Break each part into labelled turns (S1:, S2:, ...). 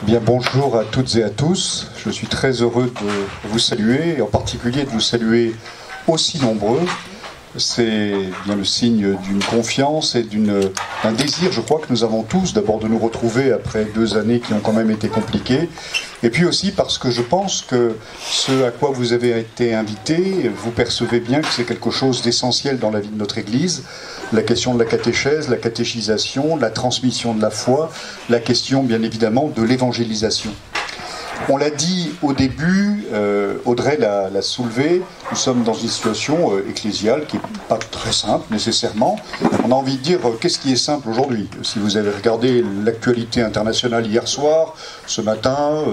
S1: Bien, bonjour à toutes et à tous. Je suis très heureux de vous saluer, et en particulier de vous saluer aussi nombreux. C'est bien le signe d'une confiance et d'un désir, je crois, que nous avons tous, d'abord de nous retrouver après 2 années qui ont quand même été compliquées, et puis aussi parce que je pense que ce à quoi vous avez été invités, vous percevez bien que c'est quelque chose d'essentiel dans la vie de notre Église, la question de la catéchèse, la catéchisation, la transmission de la foi, la question bien évidemment de l'évangélisation. On l'a dit au début, Audrey l'a soulevé, nous sommes dans une situation ecclésiale qui n'est pas très simple nécessairement. On a envie de dire, qu'est-ce qui est simple aujourd'hui? Si vous avez regardé l'actualité internationale hier soir, ce matin,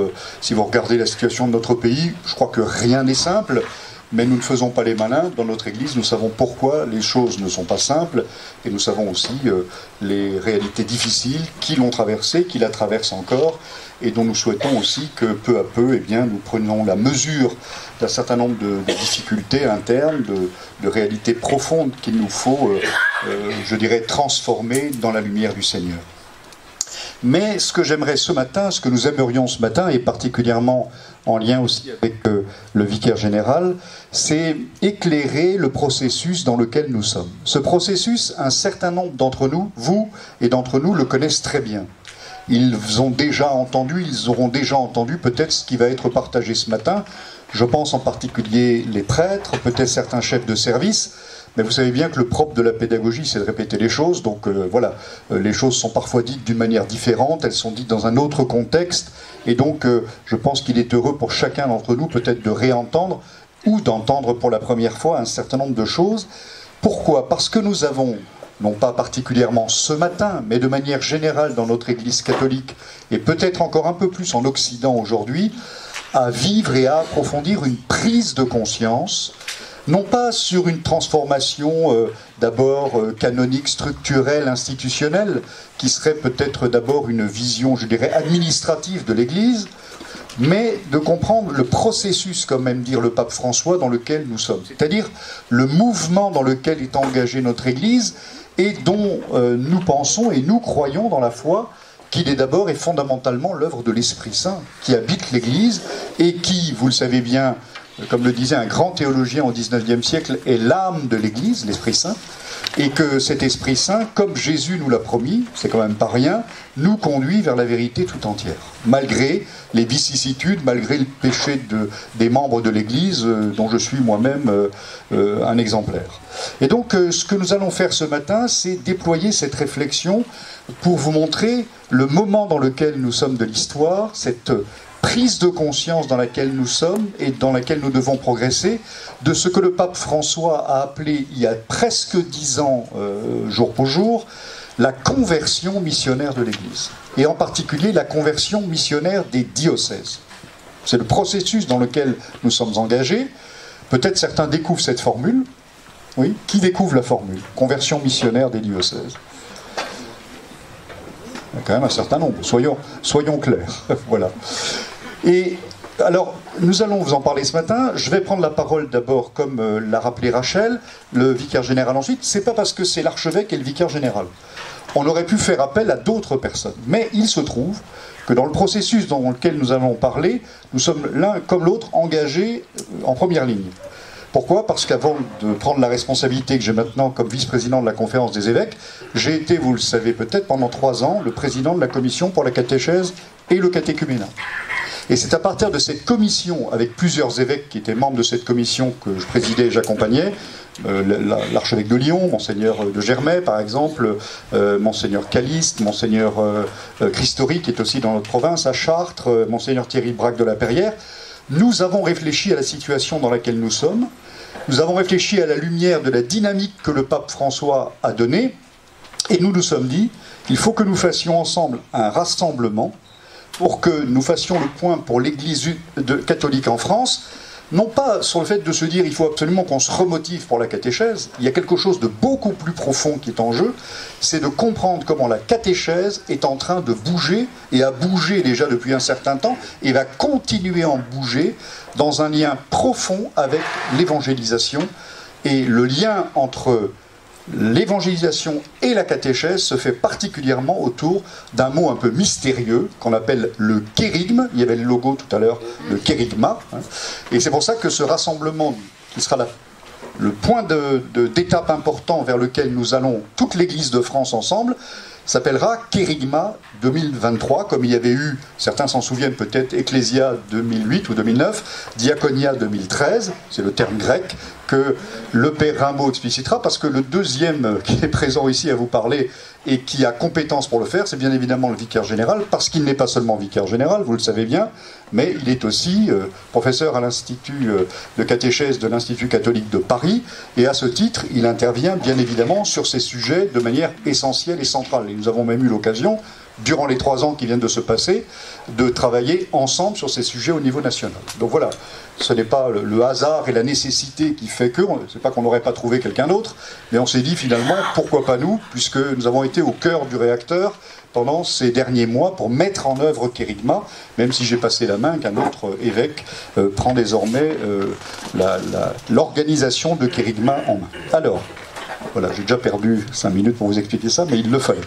S1: si vous regardez la situation de notre pays, je crois que rien n'est simple. Mais nous ne faisons pas les malins. Dans notre Église, nous savons pourquoi les choses ne sont pas simples, et nous savons aussi les réalités difficiles qui l'ont traversée, qui la traversent encore, et dont nous souhaitons aussi que peu à peu, nous prenions la mesure d'un certain nombre de difficultés internes, de réalités profondes qu'il nous faut, je dirais, transformer dans la lumière du Seigneur. Mais ce que j'aimerais ce matin, ce que nous aimerions ce matin, et particulièrement en lien aussi avec le vicaire général, c'est éclairer le processus dans lequel nous sommes. Ce processus, un certain nombre d'entre nous, vous et d'entre nous, le connaissent très bien. Ils auront déjà entendu peut-être ce qui va être partagé ce matin. Je pense en particulier les prêtres, peut-être certains chefs de service. Mais vous savez bien que le propre de la pédagogie, c'est de répéter les choses. Donc les choses sont parfois dites d'une manière différente, elles sont dites dans un autre contexte. Et donc, je pense qu'il est heureux pour chacun d'entre nous peut-être de réentendre ou d'entendre pour la première fois un certain nombre de choses. Pourquoi? Parce que nous avons, non pas particulièrement ce matin, mais de manière générale dans notre Église catholique, et peut-être encore un peu plus en Occident aujourd'hui, à vivre et à approfondir une prise de conscience, non pas sur une transformation d'abord canonique, structurelle, institutionnelle, qui serait peut-être d'abord une vision, je dirais, administrative de l'Église, mais de comprendre le processus, comme aime dire le pape François, dans lequel nous sommes. C'est-à-dire le mouvement dans lequel est engagée notre Église et dont nous pensons et nous croyons dans la foi qu'il est d'abord et fondamentalement l'œuvre de l'Esprit Saint qui habite l'Église et qui, vous le savez bien, comme le disait un grand théologien au XIXe siècle, est l'âme de l'Église, l'Esprit Saint, et que cet Esprit Saint, comme Jésus nous l'a promis, c'est quand même pas rien, nous conduit vers la vérité tout entière, malgré les vicissitudes, malgré le péché des membres de l'Église, dont je suis moi-même un exemplaire. Et donc, ce que nous allons faire ce matin, c'est déployer cette réflexion pour vous montrer le moment dans lequel nous sommes de l'histoire, cette prise de conscience dans laquelle nous sommes et dans laquelle nous devons progresser, de ce que le pape François a appelé il y a presque 10 ans, jour pour jour, la conversion missionnaire de l'Église. Et en particulier la conversion missionnaire des diocèses. C'est le processus dans lequel nous sommes engagés. Peut-être certains découvrent cette formule. Oui, qui découvre la formule? Conversion missionnaire des diocèses. Il y a quand même un certain nombre, soyons clairs. Voilà. Et alors, nous allons vous en parler ce matin. Je vais prendre la parole d'abord, comme l'a rappelé Rachel, le vicaire général ensuite. C'est pas parce que c'est l'archevêque et le vicaire général. On aurait pu faire appel à d'autres personnes. Mais il se trouve que dans le processus dans lequel nous allons parler, nous sommes l'un comme l'autre engagés en première ligne. Pourquoi? Parce qu'avant de prendre la responsabilité que j'ai maintenant comme vice-président de la Conférence des évêques, j'ai été, vous le savez peut-être, pendant 3 ans, le président de la commission pour la catéchèse et le catéchuménat. Et c'est à partir de cette commission, avec plusieurs évêques qui étaient membres de cette commission que je présidais et j'accompagnais, l'archevêque de Lyon, monseigneur de Germay par exemple, monseigneur Caliste, monseigneur Christori qui est aussi dans notre province, à Chartres, monseigneur Thierry Braque de la Perrière, nous avons réfléchi à la situation dans laquelle nous sommes, nous avons réfléchi à la lumière de la dynamique que le pape François a donnée, et nous nous sommes dit, il faut que nous fassions ensemble un rassemblement pour que nous fassions le point pour l'Église catholique en France, non pas sur le fait de se dire il faut absolument qu'on se remotive pour la catéchèse, il y a quelque chose de beaucoup plus profond qui est en jeu, c'est de comprendre comment la catéchèse est en train de bouger, et a bougé déjà depuis un certain temps, et va continuer à en bouger dans un lien profond avec l'évangélisation, et le lien entre l'évangélisation et la catéchèse se fait particulièrement autour d'un mot un peu mystérieux qu'on appelle le kérigme. Il y avait le logo tout à l'heure, le kérigma. Et c'est pour ça que ce rassemblement, qui sera le point d'étape important vers lequel nous allons, toute l'Église de France ensemble, s'appellera Kérigma 2023, comme il y avait eu, certains s'en souviennent peut-être, Ecclésia 2008 ou 2009, Diaconia 2013, c'est le terme grec, que le père Rimbaud explicitera, parce que le deuxième qui est présent ici à vous parler et qui a compétence pour le faire, c'est bien évidemment le vicaire général, parce qu'il n'est pas seulement vicaire général, vous le savez bien, mais il est aussi professeur à l'Institut de catéchèse de l'Institut catholique de Paris, et à ce titre, il intervient bien évidemment sur ces sujets de manière essentielle et centrale. Et nous avons même eu l'occasion, durant les 3 ans qui viennent de se passer, de travailler ensemble sur ces sujets au niveau national. Donc voilà, ce n'est pas le hasard et la nécessité qui fait que, c'est pas qu'on n'aurait pas trouvé quelqu'un d'autre, mais on s'est dit finalement, pourquoi pas nous, puisque nous avons été au cœur du réacteur pendant ces derniers mois pour mettre en œuvre Kérigma, même si j'ai passé la main qu'un autre évêque prend désormais l'organisation de Kérigma en main. Alors, voilà, j'ai déjà perdu 5 minutes pour vous expliquer ça, mais il le fallait.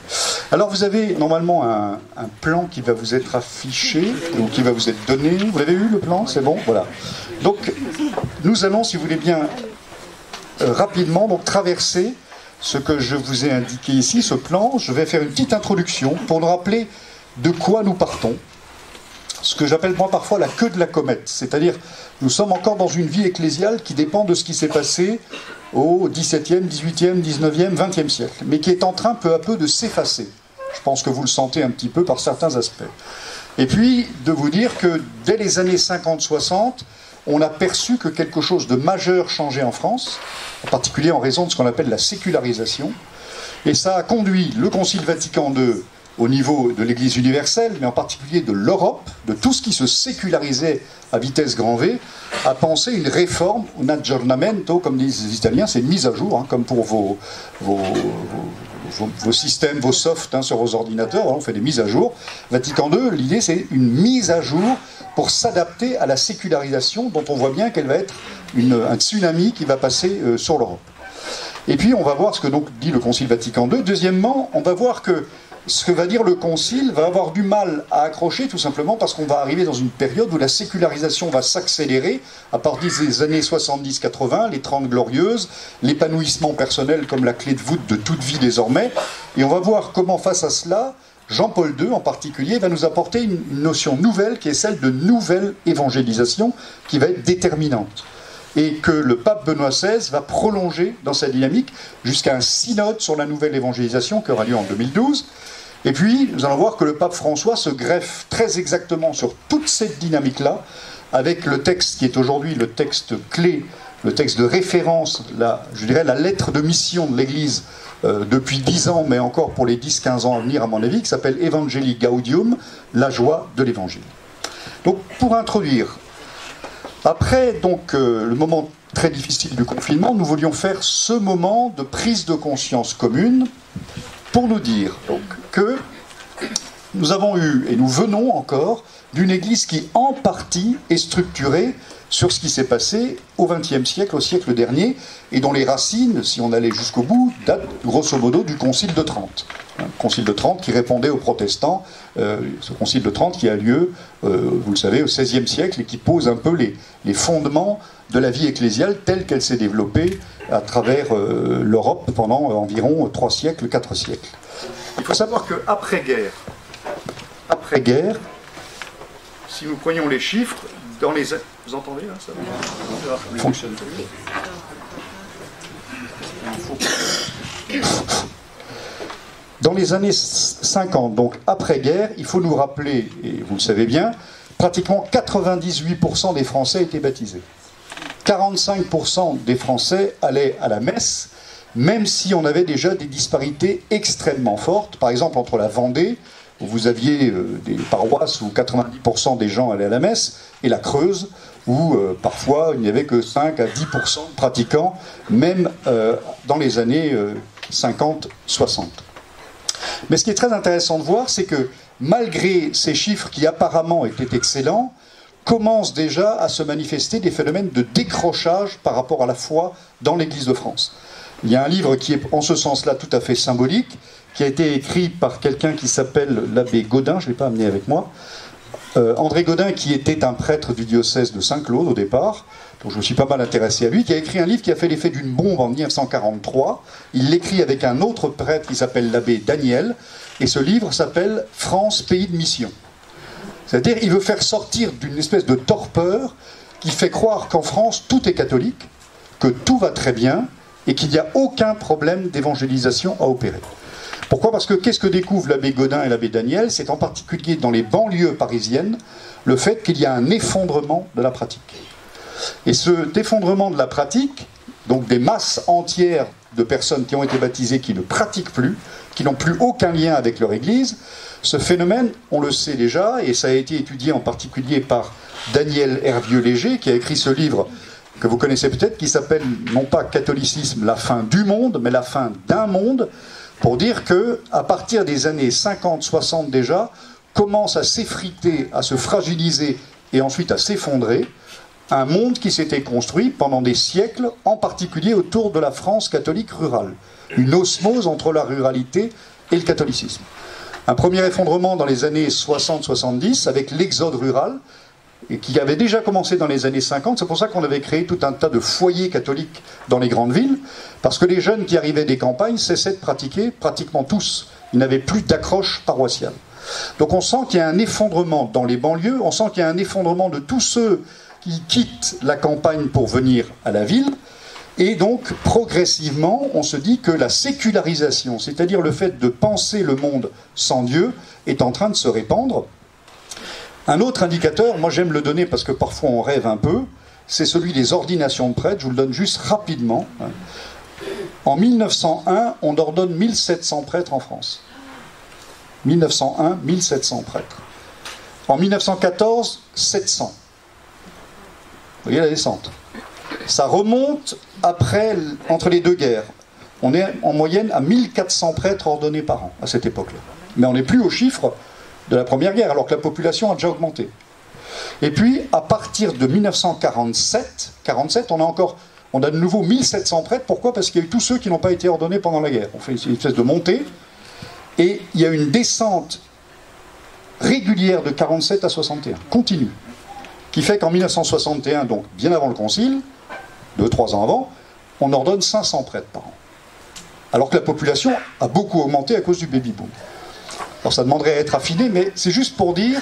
S1: Alors vous avez normalement un plan qui va vous être affiché, ou qui va vous être donné. Vous l'avez eu le plan? C'est bon? Voilà. Donc nous allons, si vous voulez bien, rapidement donc, traverser ce que je vous ai indiqué ici, ce plan. Je vais faire une petite introduction pour nous rappeler de quoi nous partons. Ce que j'appelle moi parfois la queue de la comète. C'est-à-dire, nous sommes encore dans une vie ecclésiale qui dépend de ce qui s'est passé au XVIIe, XVIIIe, XIXe, XXe siècle, mais qui est en train peu à peu de s'effacer. Je pense que vous le sentez un petit peu par certains aspects. Et puis, de vous dire que dès les années 50-60, on a perçu que quelque chose de majeur changeait en France, en particulier en raison de ce qu'on appelle la sécularisation. Et ça a conduit le Concile Vatican II au niveau de l'Église universelle, mais en particulier de l'Europe, de tout ce qui se sécularisait à vitesse grand V, à penser une réforme, un aggiornamento, comme disent les Italiens, c'est une mise à jour, hein, comme pour vos systèmes, vos softs sur vos ordinateurs, on fait des mises à jour. Vatican II, l'idée c'est une mise à jour pour s'adapter à la sécularisation, dont on voit bien qu'elle va être un tsunami qui va passer sur l'Europe. Et puis on va voir ce que donc dit le Concile Vatican II. Deuxièmement, on va voir que ce que va dire le Concile va avoir du mal à accrocher, tout simplement parce qu'on va arriver dans une période où la sécularisation va s'accélérer à partir des années 70-80, les 30 glorieuses, l'épanouissement personnel comme la clé de voûte de toute vie désormais. Et on va voir comment, face à cela, Jean-Paul II en particulier va nous apporter une notion nouvelle qui est celle de nouvelle évangélisation qui va être déterminante. Et que le pape Benoît XVI va prolonger dans sa dynamique jusqu'à un synode sur la nouvelle évangélisation qui aura lieu en 2012. Et puis, nous allons voir que le pape François se greffe très exactement sur toute cette dynamique-là, avec le texte qui est aujourd'hui le texte clé, le texte de référence, je dirais la lettre de mission de l'Église depuis 10 ans, mais encore pour les 10-15 ans à venir, à mon avis, qui s'appelle Evangelii Gaudium, la joie de l'Évangile. Donc, pour introduire, après donc, le moment très difficile du confinement, nous voulions faire ce moment de prise de conscience commune pour nous dire donc, que nous avons eu, et nous venons encore, d'une Église qui, en partie, est structurée sur ce qui s'est passé au XXe siècle, au siècle dernier, et dont les racines, si on allait jusqu'au bout, datent grosso modo du Concile de Trente. Concile de Trente qui répondait aux protestants, ce Concile de Trente qui a lieu, vous le savez, au XVIe siècle et qui pose un peu les fondements de la vie ecclésiale telle qu'elle s'est développée à travers l'Europe pendant environ 3 siècles, 4 siècles. Il faut savoir qu'après-guerre, si nous prenions les chiffres, dans les... Vous entendez là, ça fonctionne. Dans les années 50, donc après-guerre, il faut nous rappeler, et vous le savez bien, pratiquement 98% des Français étaient baptisés. 45% des Français allaient à la messe, même si on avait déjà des disparités extrêmement fortes. Par exemple, entre la Vendée, où vous aviez des paroisses où 90% des gens allaient à la messe, et la Creuse, où parfois il n'y avait que 5 à 10% de pratiquants, même dans les années 50-60. Mais ce qui est très intéressant de voir, c'est que malgré ces chiffres qui apparemment étaient excellents, commencent déjà à se manifester des phénomènes de décrochage par rapport à la foi dans l'Église de France. Il y a un livre qui est en ce sens-là tout à fait symbolique, qui a été écrit par quelqu'un qui s'appelle l'abbé Gaudin, je ne l'ai pas amené avec moi. André Gaudin, qui était un prêtre du diocèse de Saint-Claude au départ, donc je me suis pas mal intéressé à lui, qui a écrit un livre qui a fait l'effet d'une bombe en 1943. Il l'écrit avec un autre prêtre qui s'appelle l'abbé Daniel, et ce livre s'appelle « France, pays de mission ». C'est-à-dire il veut faire sortir d'une espèce de torpeur qui fait croire qu'en France, tout est catholique, que tout va très bien, et qu'il n'y a aucun problème d'évangélisation à opérer. Pourquoi? Parce que qu'est-ce que découvrent l'abbé Gaudin et l'abbé Daniel? C'est en particulier dans les banlieues parisiennes, le fait qu'il y a un effondrement de la pratique. Et cet effondrement de la pratique, donc des masses entières de personnes qui ont été baptisées, qui ne pratiquent plus, qui n'ont plus aucun lien avec leur Église, ce phénomène, on le sait déjà, et ça a été étudié en particulier par Daniel Hervieux-Léger, qui a écrit ce livre que vous connaissez peut-être, qui s'appelle non pas Catholicisme, la fin du monde, mais la fin d'un monde, pour dire que à partir des années 50-60 déjà, commence à s'effriter, à se fragiliser et ensuite à s'effondrer un monde qui s'était construit pendant des siècles, en particulier autour de la France catholique rurale. Une osmose entre la ruralité et le catholicisme. Un premier effondrement dans les années 60-70 avec l'exode rural, et qui avait déjà commencé dans les années 50. C'est pour ça qu'on avait créé tout un tas de foyers catholiques dans les grandes villes, parce que les jeunes qui arrivaient des campagnes cessaient de pratiquer, pratiquement tous. Ils n'avaient plus d'accroche paroissiale. Donc on sent qu'il y a un effondrement dans les banlieues, on sent qu'il y a un effondrement de tous ceux qui quittent la campagne pour venir à la ville, et donc progressivement on se dit que la sécularisation, c'est-à-dire le fait de penser le monde sans Dieu, est en train de se répandre. Un autre indicateur, moi j'aime le donner parce que parfois on rêve un peu, c'est celui des ordinations de prêtres. Je vous le donne juste rapidement. En 1901, on ordonne 1700 prêtres en France. 1901, 1700 prêtres. En 1914, 700. Vous voyez la descente. Ça remonte après, entre les deux guerres. On est en moyenne à 1400 prêtres ordonnés par an à cette époque-là. Mais on n'est plus au chiffre de la Première Guerre, alors que la population a déjà augmenté. Et puis, à partir de 1947, on a de nouveau 1700 prêtres. Pourquoi? Parce qu'il y a eu tous ceux qui n'ont pas été ordonnés pendant la guerre. On fait une espèce de montée, et il y a une descente régulière de 47 à 61, continue, qui fait qu'en 1961, donc bien avant le Concile, 2-3 ans avant, on ordonne 500 prêtres par an. Alors que la population a beaucoup augmenté à cause du baby-boom. Alors ça demanderait à être affiné, mais c'est juste pour dire,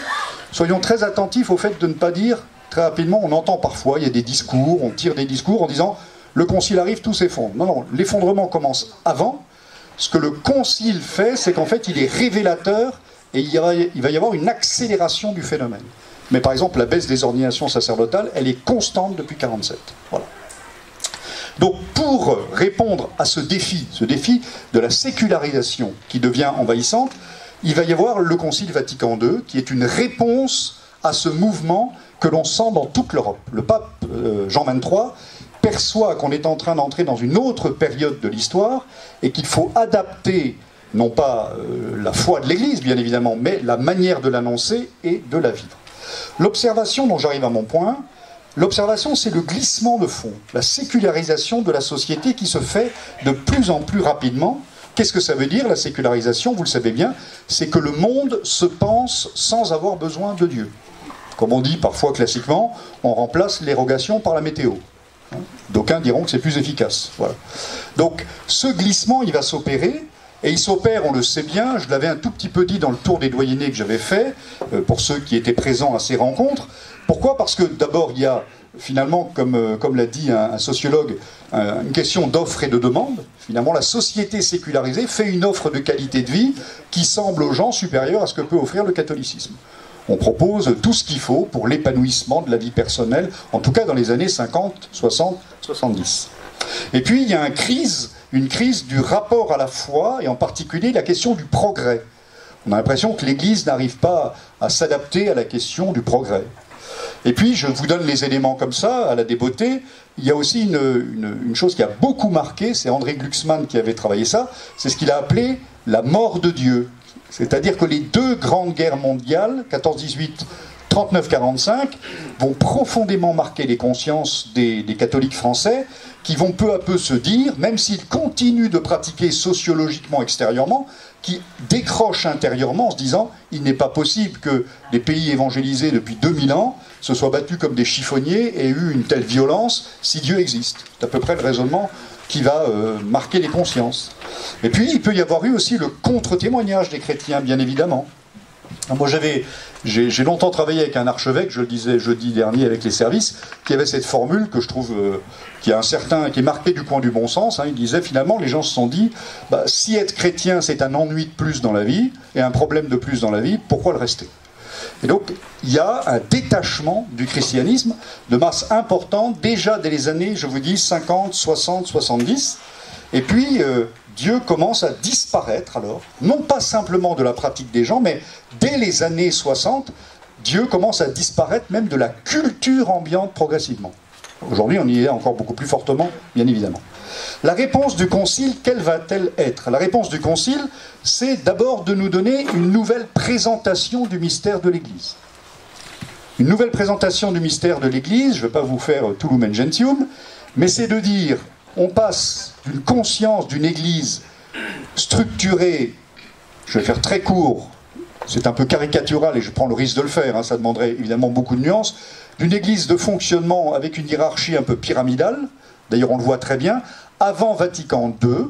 S1: soyons très attentifs au fait de ne pas dire, très rapidement, on entend parfois, il y a des discours, on tire des discours en disant, le concile arrive, tout s'effondre. Non, non, l'effondrement commence avant. Ce que le concile fait, c'est qu'en fait, il est révélateur, et il va y avoir une accélération du phénomène. Mais par exemple, la baisse des ordinations sacerdotales, elle est constante depuis 1947. Voilà. Donc pour répondre à ce défi de la sécularisation qui devient envahissante, il va y avoir le Concile Vatican II, qui est une réponse à ce mouvement que l'on sent dans toute l'Europe. Le pape Jean XXIII perçoit qu'on est en train d'entrer dans une autre période de l'histoire et qu'il faut adapter, non pas la foi de l'Église, bien évidemment, mais la manière de l'annoncer et de la vivre. L'observation, dont j'arrive à mon point, l'observation, c'est le glissement de fond, la sécularisation de la société qui se fait de plus en plus rapidement. Qu'est-ce que ça veut dire, la sécularisation? Vous le savez bien, c'est que le monde se pense sans avoir besoin de Dieu. Comme on dit parfois classiquement, on remplace l'érogation par la météo. D'aucuns diront que c'est plus efficace. Voilà. Donc ce glissement, il va s'opérer, et il s'opère, on le sait bien, je l'avais un tout petit peu dit dans le tour des doyennés que j'avais fait, pour ceux qui étaient présents à ces rencontres. Pourquoi? Parce que d'abord, il y a finalement, comme l'a dit un sociologue, une question d'offre et de demande. Finalement, la société sécularisée fait une offre de qualité de vie qui semble aux gens supérieure à ce que peut offrir le catholicisme. On propose tout ce qu'il faut pour l'épanouissement de la vie personnelle, en tout cas dans les années 50, 60, 70. Et puis, il y a une crise du rapport à la foi, et en particulier la question du progrès. On a l'impression que l'Église n'arrive pas à s'adapter à la question du progrès. Et puis, je vous donne les éléments comme ça, à la débeauté. Il y a aussi une chose qui a beaucoup marqué, c'est André Glucksmann qui avait travaillé ça, c'est ce qu'il a appelé la mort de Dieu. C'est-à-dire que les deux grandes guerres mondiales, 14-18, 39-45, vont profondément marquer les consciences des catholiques français, qui vont peu à peu se dire, même s'ils continuent de pratiquer sociologiquement extérieurement, qui décrochent intérieurement en se disant il n'est pas possible que les pays évangélisés depuis 2000 ans se soient battus comme des chiffonniers et aient eu une telle violence si Dieu existe. C'est à peu près le raisonnement qui va marquer les consciences. Et puis il peut y avoir eu aussi le contre-témoignage des chrétiens, bien évidemment. Alors moi j'ai longtemps travaillé avec un archevêque, je le disais jeudi dernier avec les services, qui avait cette formule que je trouve qui est marquée du coin du bon sens. Il disait finalement, les gens se sont dit, si être chrétien c'est un ennui de plus dans la vie et un problème de plus dans la vie, pourquoi le rester? Et donc il y a un détachement du christianisme de masse importante déjà dès les années, je vous dis, 50, 60, 70, et puis Dieu commence à disparaître alors, non pas simplement de la pratique des gens, mais dès les années 60, Dieu commence à disparaître même de la culture ambiante progressivement. Aujourd'hui, on y est encore beaucoup plus fortement, bien évidemment. La réponse du Concile, quelle va-t-elle être? La réponse du Concile, c'est d'abord de nous donner une nouvelle présentation du mystère de l'Église. Une nouvelle présentation du mystère de l'Église, je ne vais pas vous faire tout Lumen Gentium, mais c'est de dire, on passe d'une conscience d'une Église structurée, je vais faire très court, c'est un peu caricatural et je prends le risque de le faire, ça demanderait évidemment beaucoup de nuances, d'une Église de fonctionnement avec une hiérarchie un peu pyramidale, d'ailleurs on le voit très bien, avant Vatican II,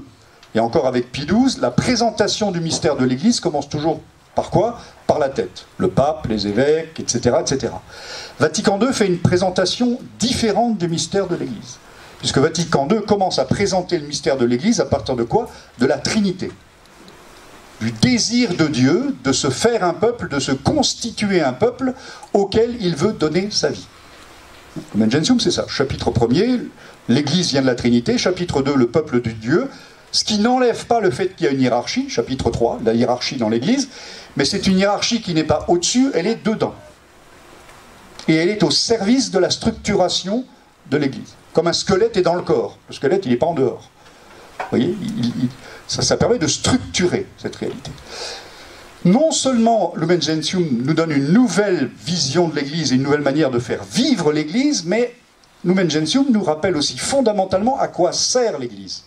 S1: et encore avec Pie XII, la présentation du mystère de l'Église commence toujours par quoi? Par la tête. Le pape, les évêques, etc., etc. Vatican II fait une présentation différente du mystère de l'Église. Puisque Vatican II commence à présenter le mystère de l'Église à partir de quoi? De la Trinité. Du désir de Dieu de se faire un peuple, de se constituer un peuple auquel il veut donner sa vie. Lumen Gentium, c'est ça. Chapitre 1er, l'Église vient de la Trinité. Chapitre 2, le peuple de Dieu. Ce qui n'enlève pas le fait qu'il y a une hiérarchie. Chapitre 3, la hiérarchie dans l'Église. Mais c'est une hiérarchie qui n'est pas au-dessus, elle est dedans. Et elle est au service de la structuration de l'Église. Comme un squelette est dans le corps. Le squelette, il n'est pas en dehors. Vous voyez, ça permet de structurer cette réalité. Non seulement Lumen Gentium nous donne une nouvelle vision de l'Église et une nouvelle manière de faire vivre l'Église, mais Lumen Gentium nous rappelle aussi fondamentalement à quoi sert l'Église.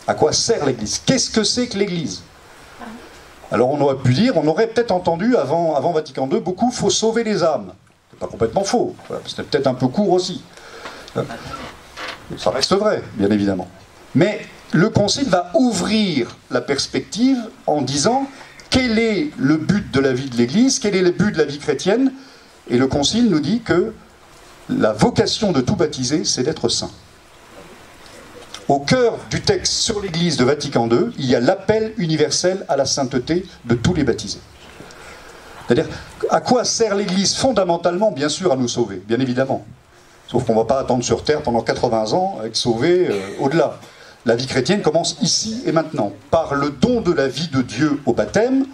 S1: À quoi sert l'Église? Qu'est-ce que c'est que l'Église? Alors on aurait pu dire, on aurait peut-être entendu avant Vatican II, beaucoup, il faut sauver les âmes. C'est pas complètement faux, c'était peut-être un peu court aussi. Ça reste vrai, bien évidemment. Mais le Concile va ouvrir la perspective en disant quel est le but de la vie de l'Église, quel est le but de la vie chrétienne. Et le Concile nous dit que la vocation de tout baptisé, c'est d'être saint. Au cœur du texte sur l'Église de Vatican II, il y a l'appel universel à la sainteté de tous les baptisés. C'est-à-dire, à quoi sert l'Église fondamentalement? Bien sûr, à nous sauver, bien évidemment. Sauf qu'on ne va pas attendre sur Terre pendant 80 ans à être sauvé au-delà. La vie chrétienne commence ici et maintenant, par le don de la vie de Dieu au baptême,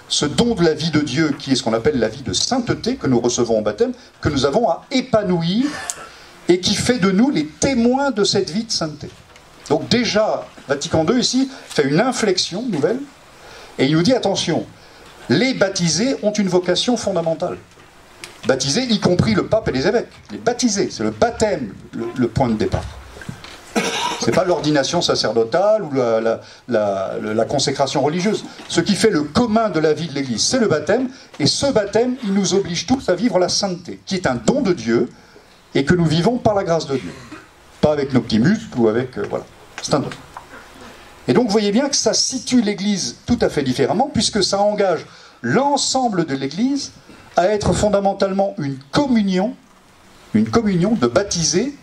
S1: ce don de la vie de Dieu qui est ce qu'on appelle la vie de sainteté que nous recevons au baptême, que nous avons à épanouir et qui fait de nous les témoins de cette vie de sainteté. Donc déjà, Vatican II ici fait une inflexion nouvelle et il nous dit attention, les baptisés ont une vocation fondamentale. Baptisés, y compris le pape et les évêques. Les baptisés, c'est le baptême le point de départ. Ce n'est pas l'ordination sacerdotale ou la consécration religieuse. Ce qui fait le commun de la vie de l'Église, c'est le baptême. Et ce baptême, il nous oblige tous à vivre la sainteté, qui est un don de Dieu et que nous vivons par la grâce de Dieu. Pas avec nos petits muscles ou avec... voilà, c'est un don. Et donc vous voyez bien que ça situe l'Église tout à fait différemment, puisque ça engage l'ensemble de l'Église à être fondamentalement une communion de baptisés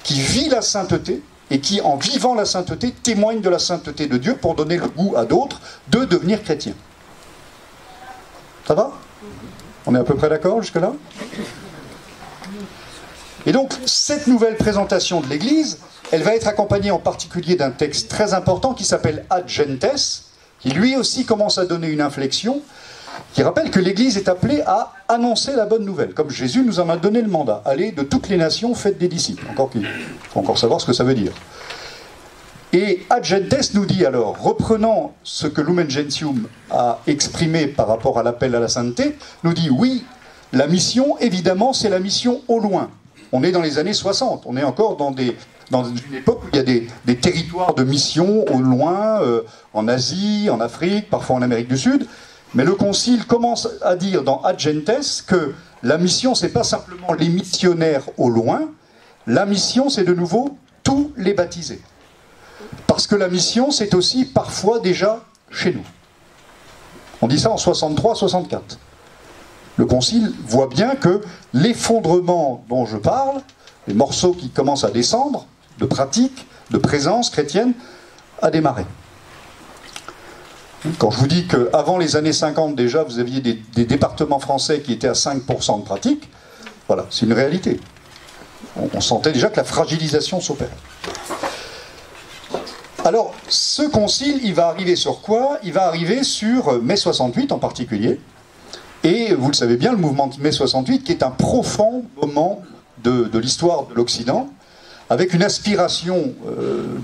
S1: qui vit la sainteté et qui, en vivant la sainteté, témoigne de la sainteté de Dieu pour donner le goût à d'autres de devenir chrétiens. Ça va? On est à peu près d'accord jusque-là? Et donc, cette nouvelle présentation de l'Église, elle va être accompagnée en particulier d'un texte très important qui s'appelle Ad Gentes, qui lui aussi commence à donner une inflexion, qui rappelle que l'Église est appelée à annoncer la bonne nouvelle, comme Jésus nous en a donné le mandat. Allez de toutes les nations, faites des disciples. Il faut encore savoir ce que ça veut dire. Et Ad Gentes nous dit alors, reprenant ce que Lumen Gentium a exprimé par rapport à l'appel à la sainteté, nous dit oui, la mission, évidemment, c'est la mission au loin. On est dans les années 60, on est encore dans des dans une époque où il y a des territoires de mission au loin, en Asie, en Afrique, parfois en Amérique du Sud. Mais le Concile commence à dire dans Ad Gentes que la mission, c'est pas simplement les missionnaires au loin, la mission, c'est de nouveau tous les baptisés. Parce que la mission, c'est aussi parfois déjà chez nous. On dit ça en 63-64. Le Concile voit bien que l'effondrement dont je parle, les morceaux qui commencent à descendre, de pratique, de présence chrétienne, a démarré. Quand je vous dis qu'avant les années 50, déjà, vous aviez des départements français qui étaient à 5% de pratique, voilà, c'est une réalité. On sentait déjà que la fragilisation s'opérait. Alors, ce concile, il va arriver sur quoi? Il va arriver sur mai 68 en particulier. Et vous le savez bien, le mouvement de mai 68, qui est un profond moment de l'histoire de l'Occident, avec une aspiration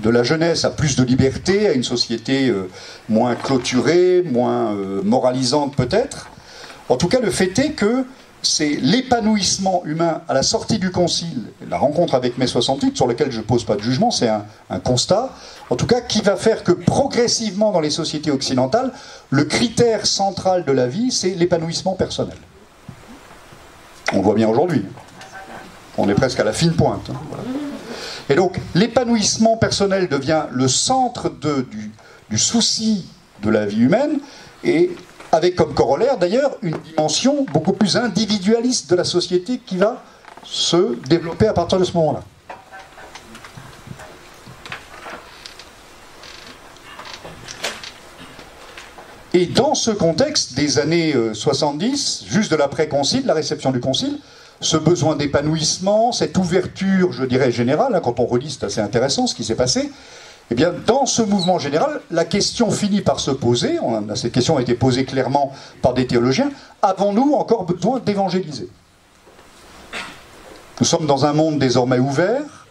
S1: de la jeunesse à plus de liberté, à une société moins clôturée, moins moralisante peut-être. En tout cas, le fait est que c'est l'épanouissement humain à la sortie du Concile, la rencontre avec mai 68, sur lequel je ne pose pas de jugement, c'est un constat, en tout cas, qui va faire que progressivement dans les sociétés occidentales, le critère central de la vie, c'est l'épanouissement personnel. On le voit bien aujourd'hui. On est presque à la fine pointe. Hein, voilà. Et donc, l'épanouissement personnel devient le centre du souci de la vie humaine, et avec comme corollaire, d'ailleurs, une dimension beaucoup plus individualiste de la société qui va se développer à partir de ce moment-là. Et dans ce contexte des années 70, juste de l'après-concile, la réception du concile, ce besoin d'épanouissement, cette ouverture, je dirais, générale, hein, quand on relit, c'est assez intéressant ce qui s'est passé, eh bien, dans ce mouvement général, la question finit par se poser, cette question a été posée clairement par des théologiens, avons-nous encore besoin d'évangéliser? Nous sommes dans un monde désormais ouvert,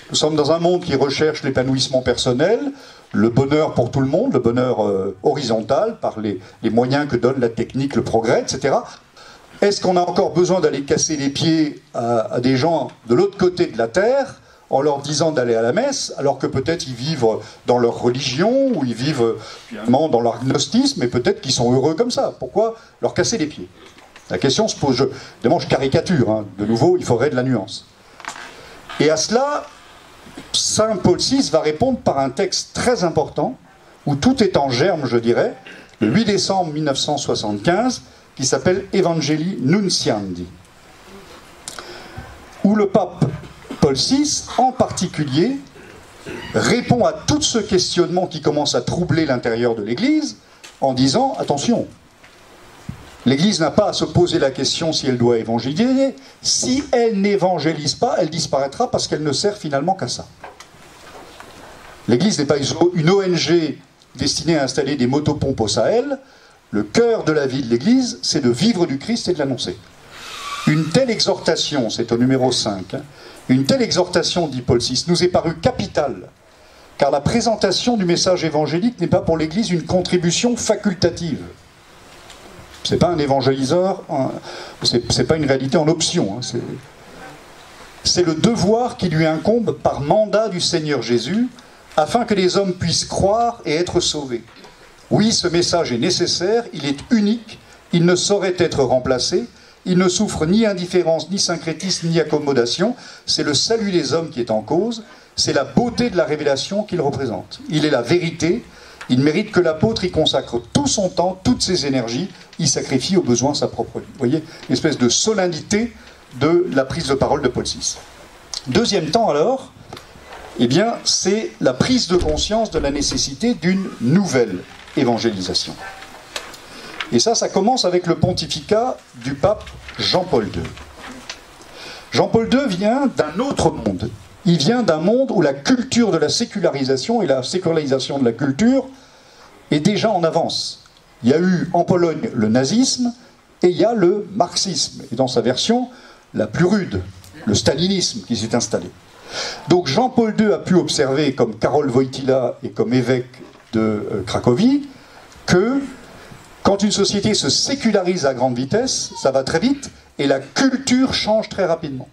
S1: nous sommes dans un monde qui recherche l'épanouissement personnel, le bonheur pour tout le monde, le bonheur horizontal, par les moyens que donne la technique, le progrès, etc. Est-ce qu'on a encore besoin d'aller casser les pieds à des gens de l'autre côté de la terre en leur disant d'aller à la messe, alors que peut-être ils vivent dans leur religion, ou ils vivent finalement dans leur gnostisme, et peut-être qu'ils sont heureux comme ça? Pourquoi leur casser les pieds? La question se pose, évidemment je caricature, hein. De nouveau il faudrait de la nuance. Et à cela, Saint Paul VI va répondre par un texte très important, où tout est en germe, je dirais, le 8 décembre 1975, qui s'appelle Evangelii Nuntiandi, où le pape Paul VI, en particulier, répond à tout ce questionnement qui commence à troubler l'intérieur de l'Église, en disant, attention, l'Église n'a pas à se poser la question si elle doit évangéliser, si elle n'évangélise pas, elle disparaîtra parce qu'elle ne sert finalement qu'à ça. L'Église n'est pas une ONG destinée à installer des motopompes au Sahel. Le cœur de la vie de l'Église, c'est de vivre du Christ et de l'annoncer. Une telle exhortation, c'est au numéro 5, hein, une telle exhortation, dit Paul VI, nous est parue capitale, car la présentation du message évangélique n'est pas pour l'Église une contribution facultative. C'est pas un évangéliseur, c'est pas une réalité en option. Hein, c'est le devoir qui lui incombe par mandat du Seigneur Jésus, afin que les hommes puissent croire et être sauvés. Oui, ce message est nécessaire, il est unique, il ne saurait être remplacé, il ne souffre ni indifférence, ni syncrétisme, ni accommodation, c'est le salut des hommes qui est en cause, c'est la beauté de la révélation qu'il représente. Il est la vérité, il mérite que l'apôtre y consacre tout son temps, toutes ses énergies, il sacrifie au besoin sa propre vie. Vous voyez, une espèce de solennité de la prise de parole de Paul VI. Deuxième temps alors, eh bien, c'est la prise de conscience de la nécessité d'une nouvelle évangélisation. Et ça commence avec le pontificat du pape Jean-Paul II. Jean-Paul II vient d'un autre monde. Il vient d'un monde où la culture de la sécularisation et la sécularisation de la culture est déjà en avance. Il y a eu en Pologne le nazisme et il y a le marxisme, et dans sa version la plus rude, le stalinisme qui s'est installé. Donc Jean-Paul II a pu observer, comme Karol Wojtyła et comme évêque de Cracovie, que quand une société se sécularise à grande vitesse, ça va très vite, et la culture change très rapidement.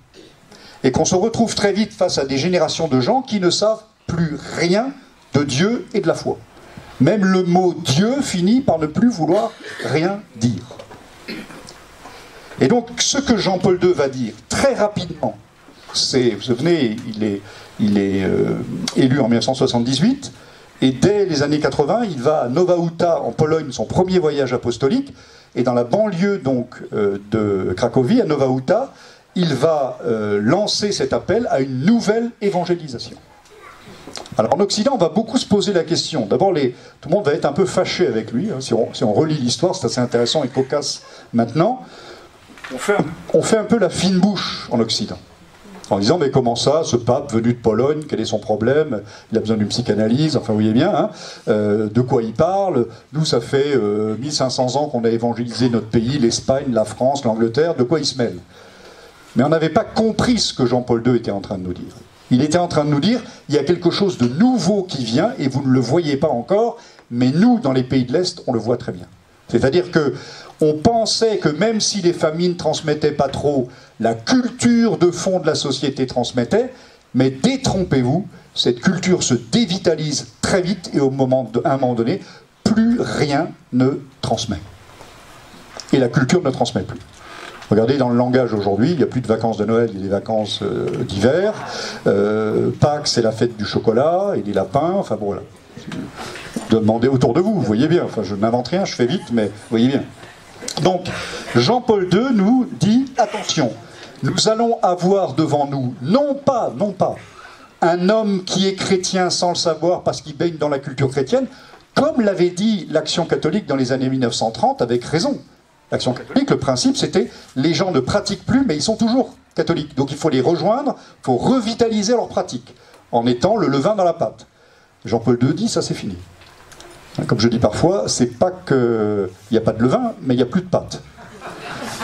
S1: et qu'on se retrouve très vite face à des générations de gens qui ne savent plus rien de Dieu et de la foi. Même le mot Dieu finit par ne plus vouloir rien dire. Et donc, ce que Jean-Paul II va dire très rapidement, c'est, vous vous souvenez, il est élu en 1978, et dès les années 80, il va à Nowa Huta, en Pologne, son premier voyage apostolique, et dans la banlieue donc de Cracovie, à Nowa Huta, il va lancer cet appel à une nouvelle évangélisation. Alors en Occident, on va beaucoup se poser la question. D'abord, tout le monde va être un peu fâché avec lui. Hein, si on relit l'histoire, c'est assez intéressant et cocasse maintenant. On fait un peu la fine bouche en Occident. En disant, mais comment ça, ce pape venu de Pologne, quel est son problème? Il a besoin d'une psychanalyse, enfin vous voyez bien, hein, de quoi il parle. Nous, ça fait 1500 ans qu'on a évangélisé notre pays, l'Espagne, la France, l'Angleterre, de quoi il se mêle? Mais on n'avait pas compris ce que Jean-Paul II était en train de nous dire. Il était en train de nous dire, il y a quelque chose de nouveau qui vient, et vous ne le voyez pas encore, mais nous, dans les pays de l'Est, on le voit très bien. C'est-à-dire que on pensait que même si les familles ne transmettaient pas trop, la culture de fond de la société transmettait, mais détrompez-vous, cette culture se dévitalise très vite, et à un moment donné, plus rien ne transmet. Et la culture ne transmet plus. Regardez dans le langage aujourd'hui, il n'y a plus de vacances de Noël, il y a des vacances d'hiver. Pâques, c'est la fête du chocolat et des lapins. Enfin bon, voilà. Demandez autour de vous, vous voyez bien. Enfin, je n'invente rien, je fais vite, mais vous voyez bien. Donc, Jean-Paul II nous dit, attention, nous allons avoir devant nous, non pas un homme qui est chrétien sans le savoir parce qu'il baigne dans la culture chrétienne, comme l'avait dit l'Action catholique dans les années 1930, avec raison. L'Action catholique, le principe, c'était les gens ne pratiquent plus, mais ils sont toujours catholiques. Donc il faut les rejoindre, il faut revitaliser leur pratique, en mettant le levain dans la pâte. Jean-Paul II dit, ça c'est fini. Comme je dis parfois, c'est pas qu'il n'y a pas de levain, mais il n'y a plus de pâte.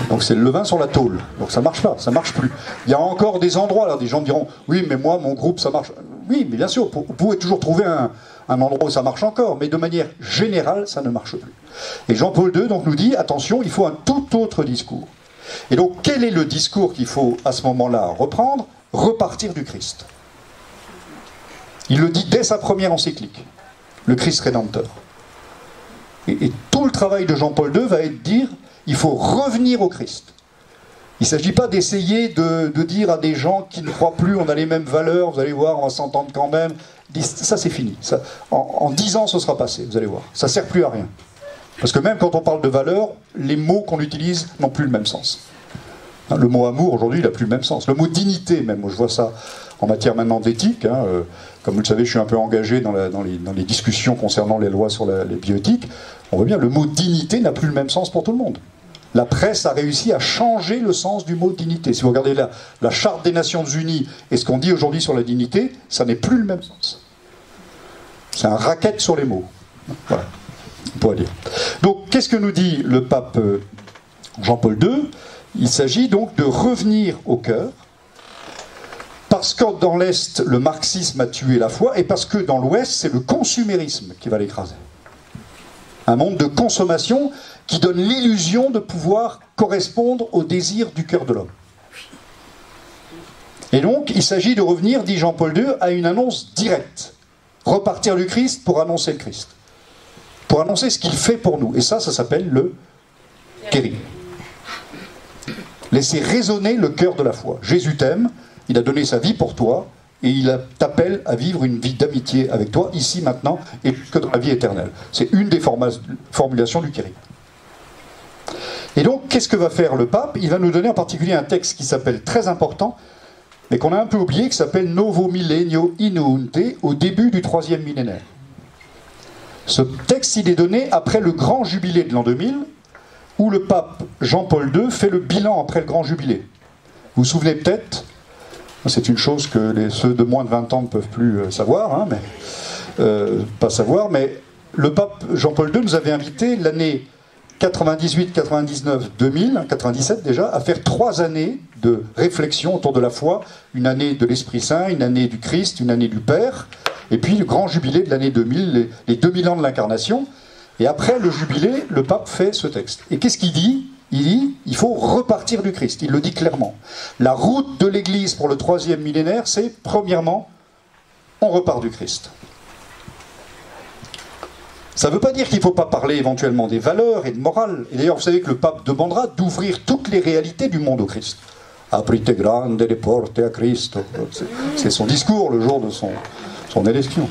S1: Donc c'est le levain sur la tôle. Donc ça marche pas, ça marche plus. Il y a encore des endroits, là, des gens me diront, oui, mais moi, mon groupe, ça marche. Oui, mais bien sûr, vous pouvez toujours trouver un endroit où ça marche encore, mais de manière générale, ça ne marche plus. Et Jean-Paul II donc, nous dit, attention, il faut un tout autre discours. Et donc, quel est le discours qu'il faut, à ce moment-là, reprendre? Repartir du Christ. Il le dit dès sa première encyclique, le Christ Rédempteur. Et tout le travail de Jean-Paul II va être de dire, il faut revenir au Christ. Il ne s'agit pas d'essayer de dire à des gens qui ne croient plus, on a les mêmes valeurs, vous allez voir, on va s'entendre quand même. Ça, c'est fini. Ça, en 10 ans, ce sera passé, vous allez voir. Ça ne sert plus à rien. Parce que même quand on parle de valeurs, les mots qu'on utilise n'ont plus le même sens. Le mot amour, aujourd'hui, il n'a plus le même sens. Le mot dignité, même, moi, je vois ça en matière maintenant d'éthique. Comme vous le savez, je suis un peu engagé dans les discussions concernant les lois sur les bioéthiques. On voit bien, le mot dignité n'a plus le même sens pour tout le monde. La presse a réussi à changer le sens du mot dignité. Si vous regardez la Charte des Nations Unies et ce qu'on dit aujourd'hui sur la dignité, ça n'est plus le même sens. C'est un racket sur les mots. Voilà, on pourrait dire. Donc, qu'est-ce que nous dit le pape Jean-Paul II? Il s'agit donc de revenir au cœur, parce que dans l'Est, le marxisme a tué la foi, et parce que dans l'Ouest, c'est le consumérisme qui va l'écraser. Un monde de consommation qui donne l'illusion de pouvoir correspondre aux désirs du cœur de l'homme. Et donc, il s'agit de revenir, dit Jean-Paul II, à une annonce directe. Repartir du Christ pour annoncer le Christ. Pour annoncer ce qu'il fait pour nous. Et ça s'appelle le kérim. Laisser résonner le cœur de la foi. Jésus t'aime, il a donné sa vie pour toi, et il t'appelle à vivre une vie d'amitié avec toi, ici, maintenant, et que dans la vie éternelle. C'est une des formulations du kérim. Et donc, qu'est-ce que va faire le pape? Il va nous donner en particulier un texte qui s'appelle très important, mais qu'on a un peu oublié, qui s'appelle Novo Millennio Inunte, au début du 3e millénaire. Ce texte, il est donné après le grand jubilé de l'an 2000, où le pape Jean-Paul II fait le bilan après le grand jubilé. Vous vous souvenez peut-être, c'est une chose que ceux de moins de 20 ans ne peuvent plus savoir, mais le pape Jean-Paul II nous avait invité l'année 98, 99, 2000, 97 déjà, à faire 3 années de réflexion autour de la foi, une année de l'Esprit Saint, une année du Christ, une année du Père, et puis le grand jubilé de l'année 2000, les 2000 ans de l'incarnation. Et après le jubilé, le pape fait ce texte. Et qu'est-ce qu'il dit? Il dit, il faut repartir du Christ. Il le dit clairement. La route de l'Église pour le 3e millénaire, c'est, premièrement, on repart du Christ. Ça ne veut pas dire qu'il ne faut pas parler éventuellement des valeurs et de morale. Et d'ailleurs, vous savez que le pape demandera d'ouvrir toutes les réalités du monde au Christ. Aprite grande le porte a Cristo. C'est son discours le jour de son élection.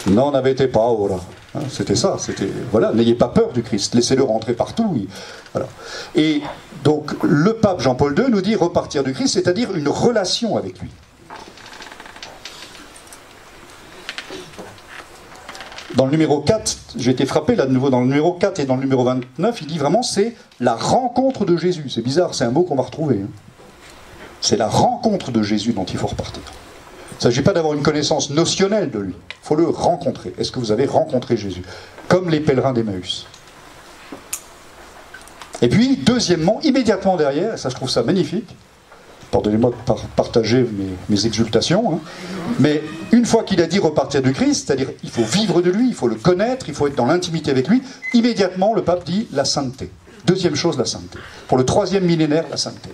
S1: Non avete paura. C'était ça. C'était, voilà, n'ayez pas peur du Christ. Laissez-le rentrer partout. Voilà. Et donc, le pape Jean-Paul II nous dit repartir du Christ, c'est-à-dire une relation avec lui. Dans le numéro 4, j'ai été frappé là de nouveau dans le numéro 4 et dans le numéro 29, il dit vraiment c'est la rencontre de Jésus. C'est bizarre, c'est un mot qu'on va retrouver. C'est la rencontre de Jésus dont il faut repartir. Il ne s'agit pas d'avoir une connaissance notionnelle de lui. Il faut le rencontrer. Est-ce que vous avez rencontré Jésus? Comme les pèlerins d'Emmaüs. Et puis, deuxièmement, immédiatement derrière, et ça je trouve ça magnifique, pardonnez-moi de partager mes exultations, mais une fois qu'il a dit repartir du Christ, c'est-à-dire il faut vivre de lui, il faut le connaître, il faut être dans l'intimité avec lui, immédiatement le pape dit la sainteté. Deuxième chose, la sainteté. Pour le 3e millénaire, la sainteté.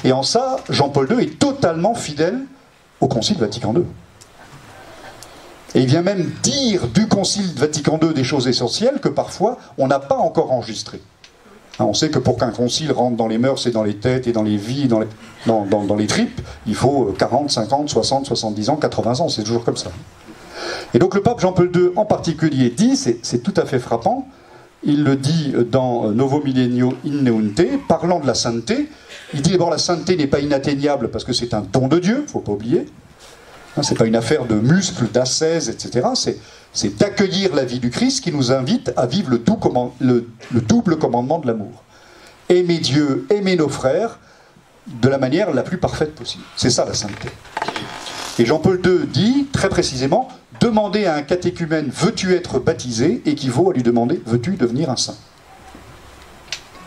S1: Et en ça, Jean-Paul II est totalement fidèle au Concile Vatican II. Et il vient même dire du Concile Vatican II des choses essentielles que parfois on n'a pas encore enregistrées. On sait que pour qu'un concile rentre dans les mœurs et dans les têtes et dans les vies, dans les tripes, il faut 40, 50, 60, 70 ans, 80 ans, c'est toujours comme ça. Et donc le pape Jean-Paul II en particulier dit, c'est tout à fait frappant, il le dit dans Novo Millennio in Neunte, parlant de la sainteté, il dit d'abord la sainteté n'est pas inatteignable parce que c'est un don de Dieu, il ne faut pas oublier, c'est pas une affaire de muscles, d'ascèse, etc., c'est d'accueillir la vie du Christ qui nous invite à vivre le double commandement de l'amour. Aimer Dieu, aimer nos frères, de la manière la plus parfaite possible. C'est ça la sainteté. Et Jean-Paul II dit, très précisément, demander à un catéchumène « veux-tu être baptisé ?» équivaut à lui demander « veux-tu devenir un saint ?»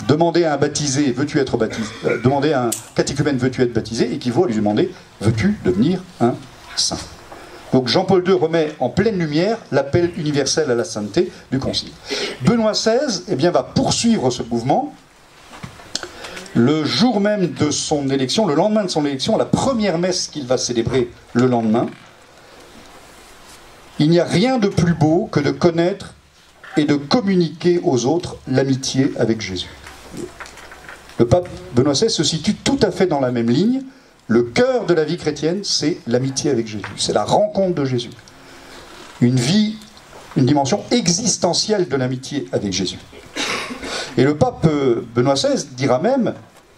S1: Demander à un baptisé « veux-tu être baptisé ?» demander à un catéchumène « veux-tu être baptisé ?» équivaut à lui demander « veux-tu devenir un saint ?» Donc Jean-Paul II remet en pleine lumière l'appel universel à la sainteté du Concile. Benoît XVI va poursuivre ce mouvement. Le jour même de son élection, le lendemain de son élection, la première messe qu'il va célébrer le lendemain, il n'y a rien de plus beau que de connaître et de communiquer aux autres l'amitié avec Jésus. Le pape Benoît XVI se situe tout à fait dans la même ligne. Le cœur de la vie chrétienne, c'est l'amitié avec Jésus. C'est la rencontre de Jésus. Une dimension existentielle de l'amitié avec Jésus. Et le pape Benoît XVI dira même,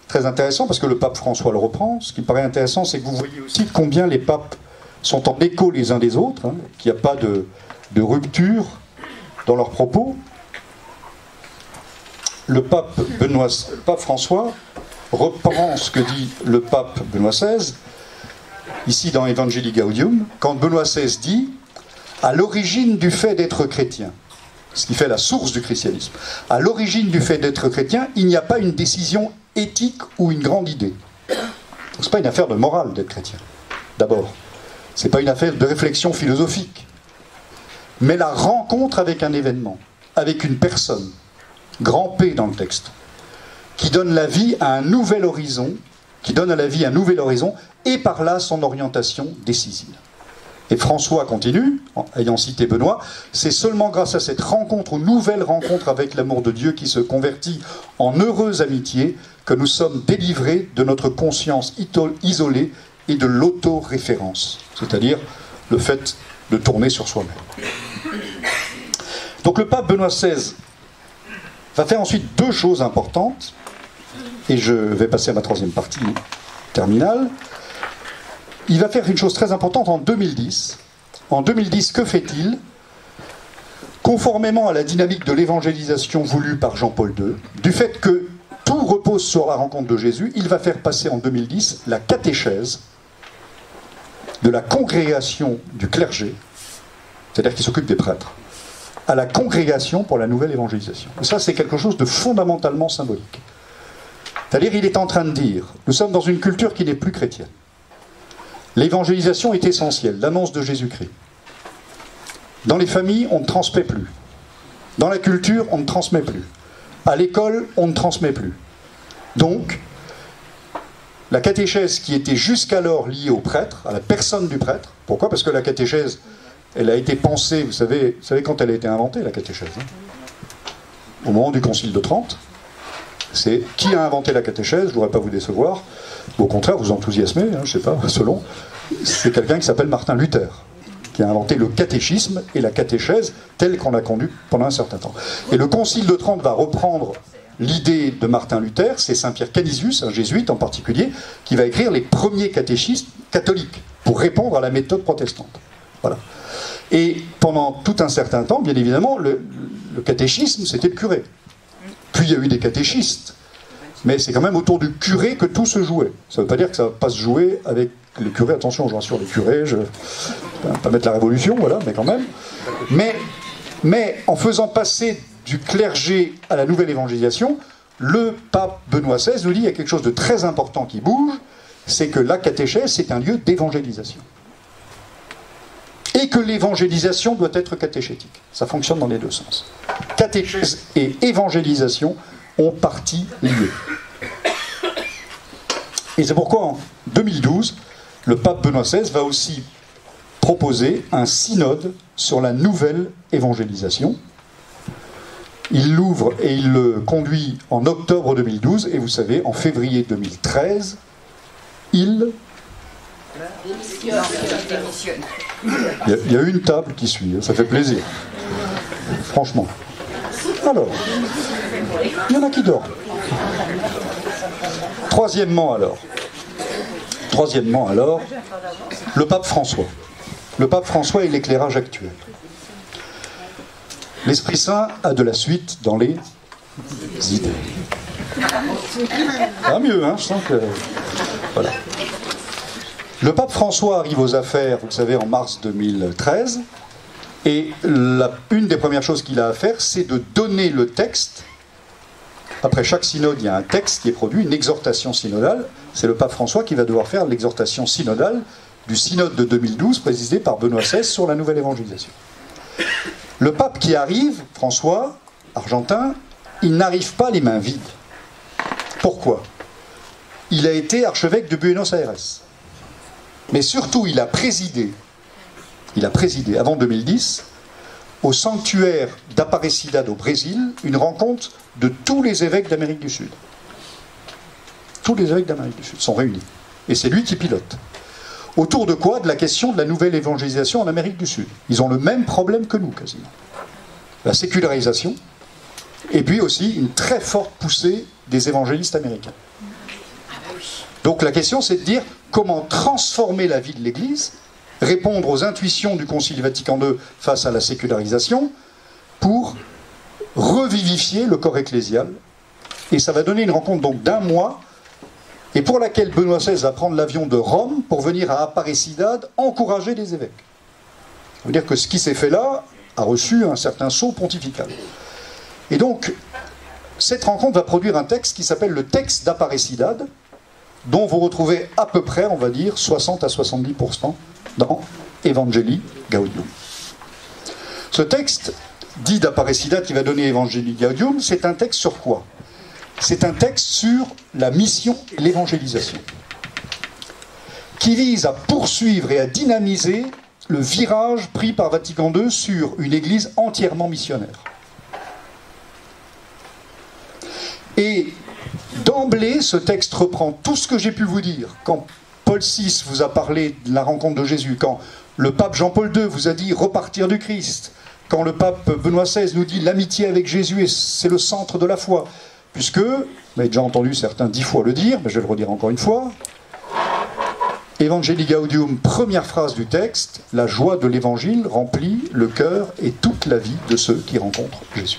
S1: très intéressant, parce que le pape François le reprend, ce qui me paraît intéressant, c'est que vous voyez aussi combien les papes sont en écho les uns des autres, qu'il n'y a pas de rupture dans leurs propos. Le pape François reprend ce que dit le pape Benoît XVI, ici dans Evangelii Gaudium, quand Benoît XVI dit « à l'origine du fait d'être chrétien », ce qui fait la source du christianisme, à l'origine du fait d'être chrétien, il n'y a pas une décision éthique ou une grande idée. Ce n'est pas une affaire de morale d'être chrétien, d'abord. Ce n'est pas une affaire de réflexion philosophique. Mais la rencontre avec un événement, avec une personne, grand P dans le texte, qui donne la vie à un nouvel horizon, et par là son orientation décisive. Et François continue, ayant cité Benoît, c'est seulement grâce à cette rencontre ou nouvelle rencontre avec l'amour de Dieu qui se convertit en heureuse amitié que nous sommes délivrés de notre conscience isolée et de l'autoréférence, c'est-à-dire le fait de tourner sur soi-même. Donc le pape Benoît XVI va faire ensuite deux choses importantes. Et je vais passer à ma troisième partie terminale. Il va faire une chose très importante en 2010. En 2010, que fait-il? Conformément à la dynamique de l'évangélisation voulue par Jean-Paul II, du fait que tout repose sur la rencontre de Jésus, il va faire passer en 2010 la catéchèse de la congrégation du clergé, c'est-à-dire qui s'occupe des prêtres, à la congrégation pour la nouvelle évangélisation. Et ça, c'est quelque chose de fondamentalement symbolique. C'est-à-dire, il est en train de dire, nous sommes dans une culture qui n'est plus chrétienne. L'évangélisation est essentielle, l'annonce de Jésus-Christ. Dans les familles, on ne transmet plus. Dans la culture, on ne transmet plus. À l'école, on ne transmet plus. Donc, la catéchèse qui était jusqu'alors liée au prêtre, à la personne du prêtre, pourquoi? Parce que la catéchèse, elle a été pensée, vous savez quand elle a été inventée, la catéchèse, hein, au moment du Concile de Trente. C'est qui a inventé la catéchèse? Je ne voudrais pas vous décevoir. Au contraire, vous enthousiasmez, hein, je ne sais pas, selon. C'est quelqu'un qui s'appelle Martin Luther, qui a inventé le catéchisme et la catéchèse telle qu'on l'a conduit pendant un certain temps. Et le Concile de Trente va reprendre l'idée de Martin Luther, c'est Saint Pierre Canisius, un jésuite en particulier, qui va écrire les premiers catéchismes catholiques pour répondre à la méthode protestante. Voilà. Et pendant tout un certain temps, bien évidemment, le catéchisme, c'était le curé. Puis il y a eu des catéchistes. Mais c'est quand même autour du curé que tout se jouait. Ça ne veut pas dire que ça ne va pas se jouer avec les curés. Attention, je rassure les curés, je ne vais pas mettre la révolution, voilà, mais quand même. Mais en faisant passer du clergé à la nouvelle évangélisation, le pape Benoît XVI nous dit qu'il y a quelque chose de très important qui bouge, c'est que la catéchèse, c'est un lieu d'évangélisation. Et que l'évangélisation doit être catéchétique. Ça fonctionne dans les deux sens. Catéchèse et évangélisation ont partie liée. Et c'est pourquoi en 2012, le pape Benoît XVI va aussi proposer un synode sur la nouvelle évangélisation. Il l'ouvre et il le conduit en octobre 2012, et vous savez, en février 2013, il y a une table qui suit, ça fait plaisir. Franchement. Alors, il y en a qui dorment. Troisièmement alors, le pape François. Le pape François et l'éclairage actuel. L'Esprit Saint a de la suite dans les idées. Ah mieux, hein, je sens que... Voilà. Le pape François arrive aux affaires, vous le savez, en mars 2013, et une des premières choses qu'il a à faire, c'est de donner le texte. Après chaque synode, il y a un texte qui est produit, une exhortation synodale. C'est le pape François qui va devoir faire l'exhortation synodale du synode de 2012, présidé par Benoît XVI sur la nouvelle évangélisation. Le pape qui arrive, François, argentin, il n'arrive pas les mains vides. Pourquoi? Il a été archevêque de Buenos Aires. Mais surtout, il a présidé, avant 2010, au sanctuaire d'Aparecida au Brésil, une rencontre de tous les évêques d'Amérique du Sud. Tous les évêques d'Amérique du Sud sont réunis. Et c'est lui qui pilote. Autour de quoi? De la question de la nouvelle évangélisation en Amérique du Sud. Ils ont le même problème que nous, quasiment. La sécularisation, et puis aussi une très forte poussée des évangélistes américains. Donc la question, c'est de dire comment transformer la vie de l'Église, répondre aux intuitions du Concile Vatican II face à la sécularisation, pour revivifier le corps ecclésial. Et ça va donner une rencontre donc d'1 mois, et pour laquelle Benoît XVI va prendre l'avion de Rome pour venir à Aparecidad encourager les évêques. Ça veut dire que ce qui s'est fait là a reçu un certain sceau pontifical. Et donc, cette rencontre va produire un texte qui s'appelle le texte d'Aparecidad, dont vous retrouvez à peu près, on va dire, 60 à 70% dans Evangelii Gaudium. Ce texte, dit d'Aparecida, qui va donner Evangelii Gaudium, c'est un texte sur quoi? C'est un texte sur la mission et l'évangélisation, qui vise à poursuivre et à dynamiser le virage pris par Vatican II sur une Église entièrement missionnaire. Et d'emblée, ce texte reprend tout ce que j'ai pu vous dire. Quand Paul VI vous a parlé de la rencontre de Jésus, quand le pape Jean-Paul II vous a dit repartir du Christ, quand le pape Benoît XVI nous dit l'amitié avec Jésus, c'est le centre de la foi, puisque, vous avez déjà entendu certains 10 fois le dire, mais je vais le redire encore une fois, Evangelii Gaudium, première phrase du texte, la joie de l'évangile remplit le cœur et toute la vie de ceux qui rencontrent Jésus.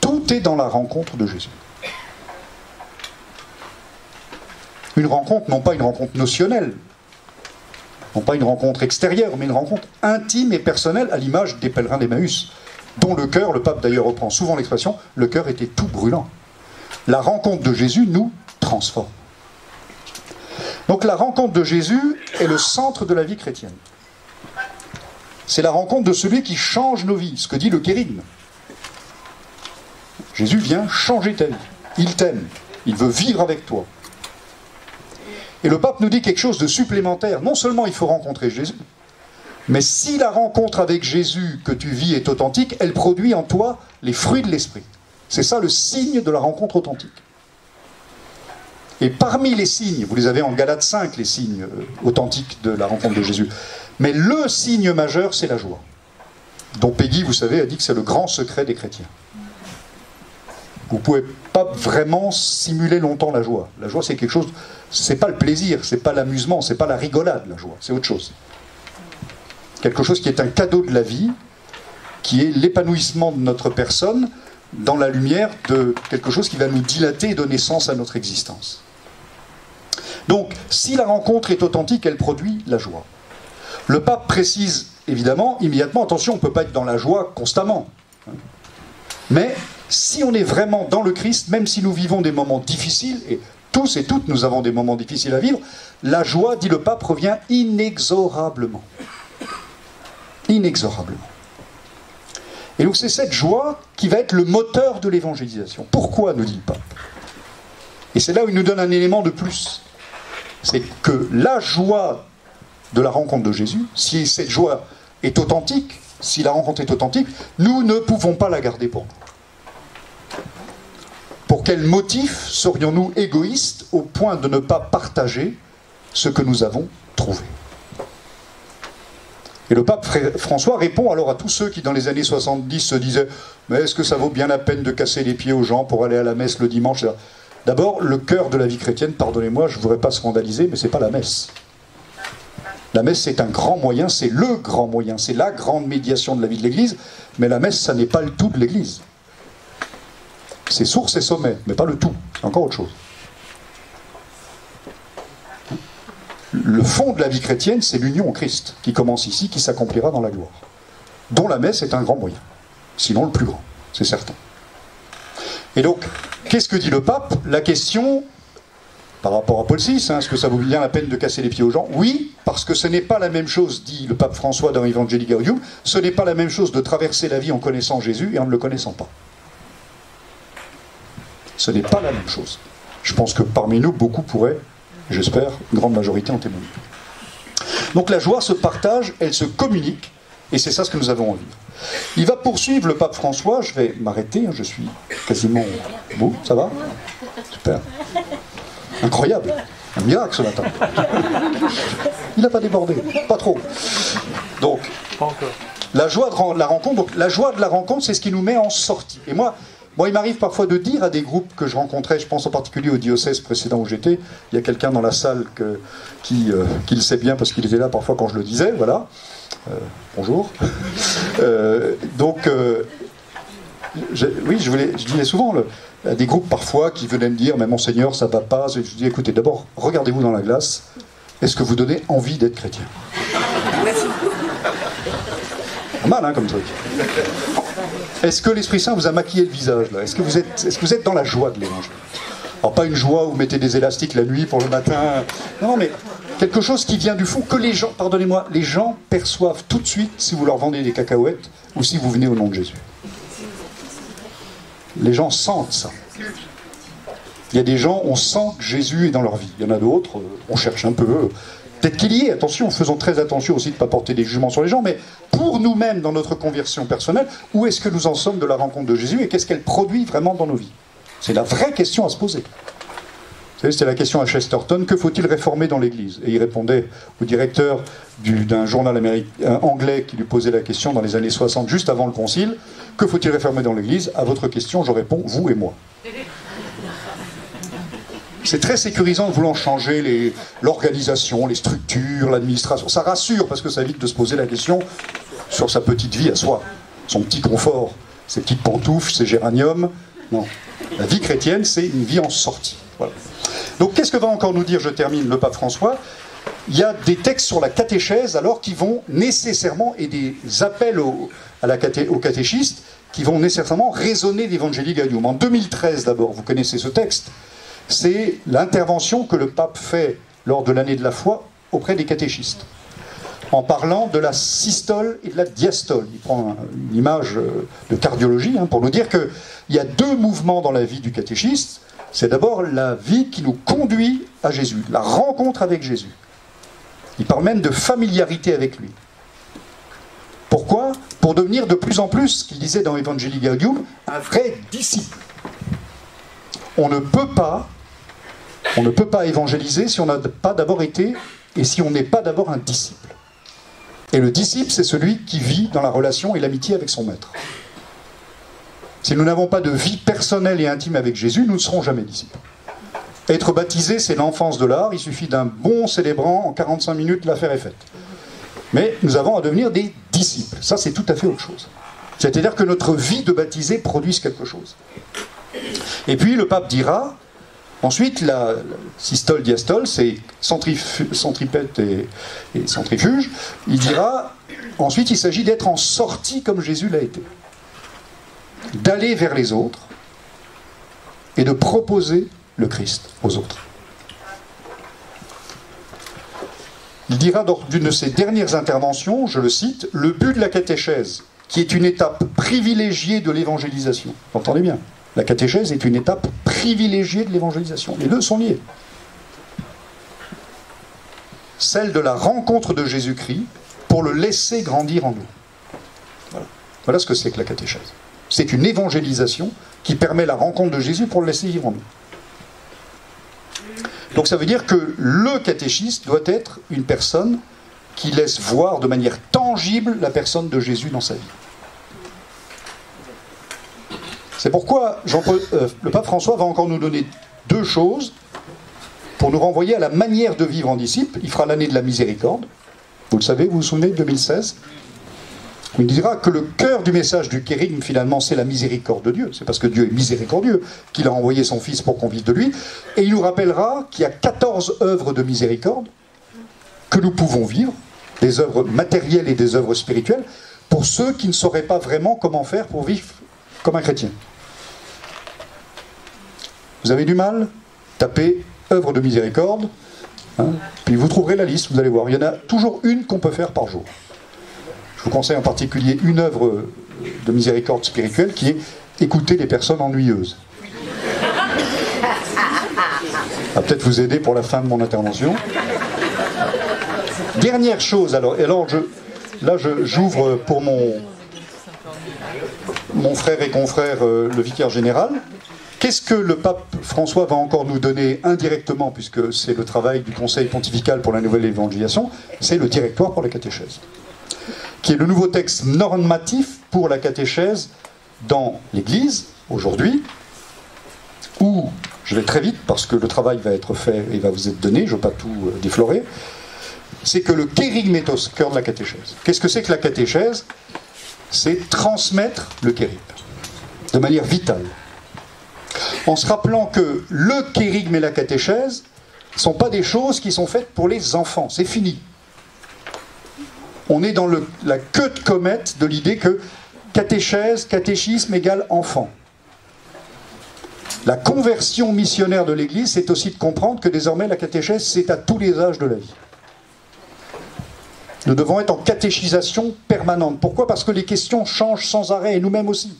S1: Tout est dans la rencontre de Jésus. Une rencontre, non pas une rencontre notionnelle, non pas une rencontre extérieure, mais une rencontre intime et personnelle à l'image des pèlerins d'Emmaüs, dont le cœur, le pape d'ailleurs reprend souvent l'expression, le cœur était tout brûlant. La rencontre de Jésus nous transforme. Donc la rencontre de Jésus est le centre de la vie chrétienne. C'est la rencontre de celui qui change nos vies, ce que dit le kérigme. Jésus vient changer ta vie. Il t'aime. Il veut vivre avec toi. Et le pape nous dit quelque chose de supplémentaire. Non seulement il faut rencontrer Jésus, mais si la rencontre avec Jésus que tu vis est authentique, elle produit en toi les fruits de l'esprit. C'est ça le signe de la rencontre authentique. Et parmi les signes, vous les avez en Galates 5, les signes authentiques de la rencontre de Jésus. Mais le signe majeur, c'est la joie. Dont Peggy, vous savez, a dit que c'est le grand secret des chrétiens. Vous ne pouvez pas vraiment simuler longtemps la joie. La joie, c'est quelque chose... C'est pas le plaisir, c'est pas l'amusement, c'est pas la rigolade, la joie. C'est autre chose. Quelque chose qui est un cadeau de la vie, qui est l'épanouissement de notre personne dans la lumière de quelque chose qui va nous dilater et donner sens à notre existence. Donc, si la rencontre est authentique, elle produit la joie. Le pape précise, évidemment, immédiatement, attention, on ne peut pas être dans la joie constamment. Mais si on est vraiment dans le Christ, même si nous vivons des moments difficiles, et tous et toutes nous avons des moments difficiles à vivre, la joie, dit le pape, revient inexorablement. Inexorablement. Et donc c'est cette joie qui va être le moteur de l'évangélisation. Pourquoi, nous dit le pape? Et c'est là où il nous donne un élément de plus. C'est que la joie de la rencontre de Jésus, si cette joie est authentique, si la rencontre est authentique, nous ne pouvons pas la garder pour nous. Pour quel motif serions-nous égoïstes au point de ne pas partager ce que nous avons trouvé? Et le pape François répond alors à tous ceux qui, dans les années 70, se disaient « Mais est-ce que ça vaut bien la peine de casser les pieds aux gens pour aller à la messe le dimanche ?» D'abord, le cœur de la vie chrétienne, pardonnez-moi, je ne voudrais pas scandaliser, mais ce n'est pas la messe. La messe, c'est un grand moyen, c'est le grand moyen, c'est la grande médiation de la vie de l'Église, mais la messe, ça n'est pas le tout de l'Église. C'est source et sommet, mais pas le tout, c'est encore autre chose. Le fond de la vie chrétienne, c'est l'union au Christ, qui commence ici, qui s'accomplira dans la gloire. Dont la messe est un grand moyen, sinon le plus grand, c'est certain. Et donc, qu'est-ce que dit le pape? La question, par rapport à Paul VI, est-ce que ça vaut bien la peine de casser les pieds aux gens? Oui, parce que ce n'est pas la même chose, dit le pape François dans Evangelii Gaudium, ce n'est pas la même chose de traverser la vie en connaissant Jésus et en ne le connaissant pas. Ce n'est pas la même chose. Je pense que parmi nous, beaucoup pourraient, j'espère, une grande majorité en témoigner. Donc la joie se partage, elle se communique, et c'est ça ce que nous avons envie. Il va poursuivre le pape François, je vais m'arrêter, je suis quasiment beau, ça va? Super. Incroyable, un miracle ce matin. Il n'a pas débordé, pas trop. Donc, la joie de la rencontre, donc la joie de la rencontre, c'est ce qui nous met en sortie. Et moi, il m'arrive parfois de dire à des groupes que je rencontrais, je pense en particulier au diocèse précédent où j'étais, il y a quelqu'un dans la salle qui le sait bien parce qu'il était là parfois quand je le disais, voilà. Bonjour. Oui, je disais souvent à des groupes parfois qui venaient me dire « Mais Monseigneur, ça va pas ». Je dis « Écoutez, d'abord, regardez-vous dans la glace. Est-ce que vous donnez envie d'être chrétien ?» Pas mal, hein, comme truc. Est-ce que l'Esprit Saint vous a maquillé le visage, là? Est-ce que vous êtes dans la joie de l'Évangile? Alors, pas une joie où vous mettez des élastiques la nuit pour le matin. Non, mais quelque chose qui vient du fond, que les gens, pardonnez-moi, les gens perçoivent tout de suite si vous leur vendez des cacahuètes ou si vous venez au nom de Jésus. Les gens sentent ça. Il y a des gens, on sent que Jésus est dans leur vie. Il y en a d'autres, on cherche un peu. Peut-être qu'il y est, attention, faisons très attention aussi de ne pas porter des jugements sur les gens, mais pour nous-mêmes, dans notre conversion personnelle, où est-ce que nous en sommes de la rencontre de Jésus et qu'est-ce qu'elle produit vraiment dans nos vies? C'est la vraie question à se poser. Vous savez, c'était la question à Chesterton, que faut-il réformer dans l'Église? Et il répondait au directeur d'un journal anglais qui lui posait la question dans les années 60, juste avant le concile, que faut-il réformer dans l'Église? À votre question, je réponds, vous et moi. C'est très sécurisant de vouloir changer l'organisation, les structures, l'administration. Ça rassure parce que ça évite de se poser la question sur sa petite vie à soi, son petit confort, ses petites pantoufles, ses géraniums. Non. La vie chrétienne, c'est une vie en sortie. Voilà. Donc qu'est-ce que va encore nous dire, je termine, le pape François? Il y a des textes sur la catéchèse alors qui vont nécessairement, et des appels aux catéchistes qui vont nécessairement résonner d'Evangelii Gaudium. En 2013 d'abord, vous connaissez ce texte, c'est l'intervention que le pape fait lors de l'année de la foi auprès des catéchistes, en parlant de la systole et de la diastole. Il prend une image de cardiologie pour nous dire qu'il y a deux mouvements dans la vie du catéchiste. C'est d'abord la vie qui nous conduit à Jésus, la rencontre avec Jésus. Il parle même de familiarité avec lui. Pourquoi? Pour devenir de plus en plus, ce qu'il disait dans Evangelii Gaudium, un vrai disciple. On ne peut pas évangéliser si on n'a pas d'abord été, et si on n'est pas d'abord un disciple. Et le disciple, c'est celui qui vit dans la relation et l'amitié avec son maître. Si nous n'avons pas de vie personnelle et intime avec Jésus, nous ne serons jamais disciples. Être baptisé, c'est l'enfance de l'art. Il suffit d'un bon célébrant, en 45 minutes, l'affaire est faite. Mais nous avons à devenir des disciples. Ça, c'est tout à fait autre chose. C'est-à-dire que notre vie de baptisé produise quelque chose. Et puis, le pape dira, ensuite, la systole, diastole, c'est centripète et centrifuge. Il dira, ensuite, il s'agit d'être en sortie comme Jésus l'a été. D'aller vers les autres et de proposer le Christ aux autres. Il dira dans une de ses dernières interventions, je le cite, « Le but de la catéchèse, qui est une étape privilégiée de l'évangélisation. » Vous entendez bien, la catéchèse est une étape privilégiée de l'évangélisation. Les deux sont liés. Celle de la rencontre de Jésus-Christ pour le laisser grandir en nous. Voilà ce que c'est que la catéchèse. C'est une évangélisation qui permet la rencontre de Jésus pour le laisser vivre en nous. Donc ça veut dire que le catéchiste doit être une personne qui laisse voir de manière tangible la personne de Jésus dans sa vie. C'est pourquoi le pape François va encore nous donner deux choses pour nous renvoyer à la manière de vivre en disciple. Il fera l'année de la miséricorde. Vous le savez, vous vous souvenez, 2016 ? Il dira que le cœur du message du kérigme, finalement, c'est la miséricorde de Dieu. C'est parce que Dieu est miséricordieux qu'il a envoyé son Fils pour qu'on vive de lui. Et il nous rappellera qu'il y a 14 œuvres de miséricorde que nous pouvons vivre, des œuvres matérielles et des œuvres spirituelles, pour ceux qui ne sauraient pas vraiment comment faire pour vivre comme un chrétien. Vous avez du mal? Tapez œuvre de miséricorde, puis vous trouverez la liste, vous allez voir. Il y en a toujours une qu'on peut faire par jour. Je vous conseille en particulier une œuvre de miséricorde spirituelle qui est écouter les personnes ennuyeuses. Ça va peut-être vous aider pour la fin de mon intervention. Dernière chose, j'ouvre pour mon frère et confrère, le vicaire général. Qu'est-ce que le pape François va encore nous donner indirectement, puisque c'est le travail du Conseil pontifical pour la nouvelle évangélisation, c'est le directoire pour la catéchèse, qui est le nouveau texte normatif pour la catéchèse dans l'Église, aujourd'hui, où, je vais très vite parce que le travail va être fait et va vous être donné, je ne veux pas tout déflorer, c'est que le kérigme est au cœur de la catéchèse. Qu'est-ce que c'est que la catéchèse? C'est transmettre le kérigme, de manière vitale. En se rappelant que le kérigme et la catéchèse ne sont pas des choses qui sont faites pour les enfants, c'est fini. On est dans la queue de comète de l'idée que catéchèse, catéchisme égale enfant. La conversion missionnaire de l'Église, c'est aussi de comprendre que désormais la catéchèse, c'est à tous les âges de la vie. Nous devons être en catéchisation permanente. Pourquoi? Parce que les questions changent sans arrêt, et nous-mêmes aussi.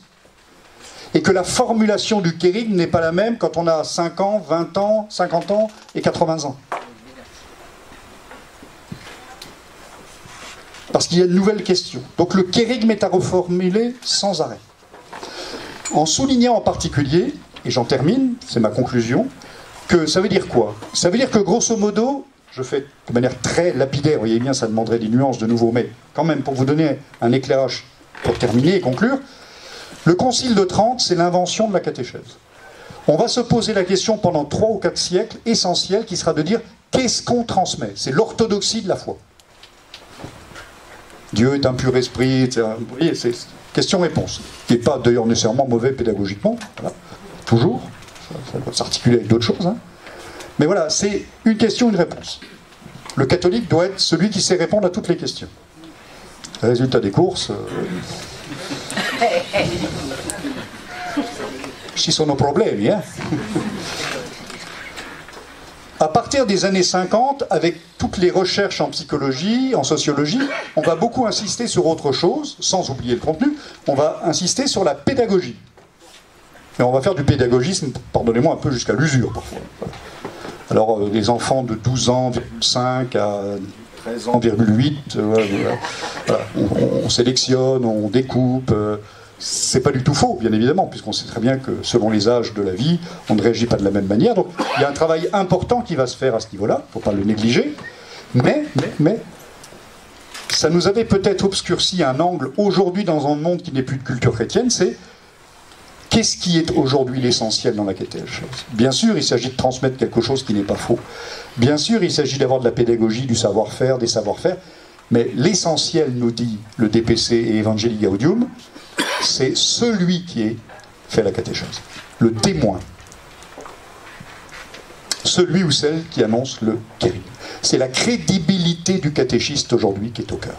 S1: Et que la formulation du kérigme n'est pas la même quand on a 5 ans, 20 ans, 50 ans et 80 ans. Parce qu'il y a de nouvelles questions. Donc le kérigme est à reformuler sans arrêt. En soulignant en particulier, et j'en termine, c'est ma conclusion, que ça veut dire quoi? Ça veut dire que grosso modo, je fais de manière très lapidaire, vous voyez bien, ça demanderait des nuances de nouveau, mais quand même pour vous donner un éclairage pour terminer et conclure, le Concile de Trente, c'est l'invention de la catéchèse. On va se poser la question pendant 3 ou 4 siècles, essentielle, qui sera de dire qu'est-ce qu'on transmet? C'est l'orthodoxie de la foi. Dieu est un pur esprit, etc. Vous voyez, c'est question-réponse, qui n'est pas d'ailleurs nécessairement mauvais pédagogiquement, voilà. Toujours, ça doit s'articuler avec d'autres choses, hein. Mais voilà, c'est une question, une réponse. Le catholique doit être celui qui sait répondre à toutes les questions. Résultat des courses... ci sono problemi, hein. À partir des années 50, avec toutes les recherches en psychologie, en sociologie, on va beaucoup insister sur autre chose, sans oublier le contenu, on va insister sur la pédagogie. mais on va faire du pédagogisme, pardonnez-moi, un peu jusqu'à l'usure parfois. Voilà. Alors, les enfants de 12 ans, 5 à 13 ans, 8, voilà. On sélectionne, on découpe. C'est pas du tout faux, bien évidemment, puisqu'on sait très bien que selon les âges de la vie, on ne réagit pas de la même manière. Donc, il y a un travail important qui va se faire à ce niveau-là, il ne faut pas le négliger. Mais, ça nous avait peut-être obscurci un angle aujourd'hui dans un monde qui n'est plus de culture chrétienne, c'est qu'est-ce qui est aujourd'hui l'essentiel dans la catéchèse? Bien sûr, il s'agit de transmettre quelque chose qui n'est pas faux. Bien sûr, il s'agit d'avoir de la pédagogie, du savoir-faire, des savoir-faire. Mais l'essentiel, nous dit le DPC et Evangelii Gaudium, c'est celui qui fait la catéchèse. Le témoin. Celui ou celle qui annonce le kérigme. C'est la crédibilité du catéchiste aujourd'hui qui est au cœur.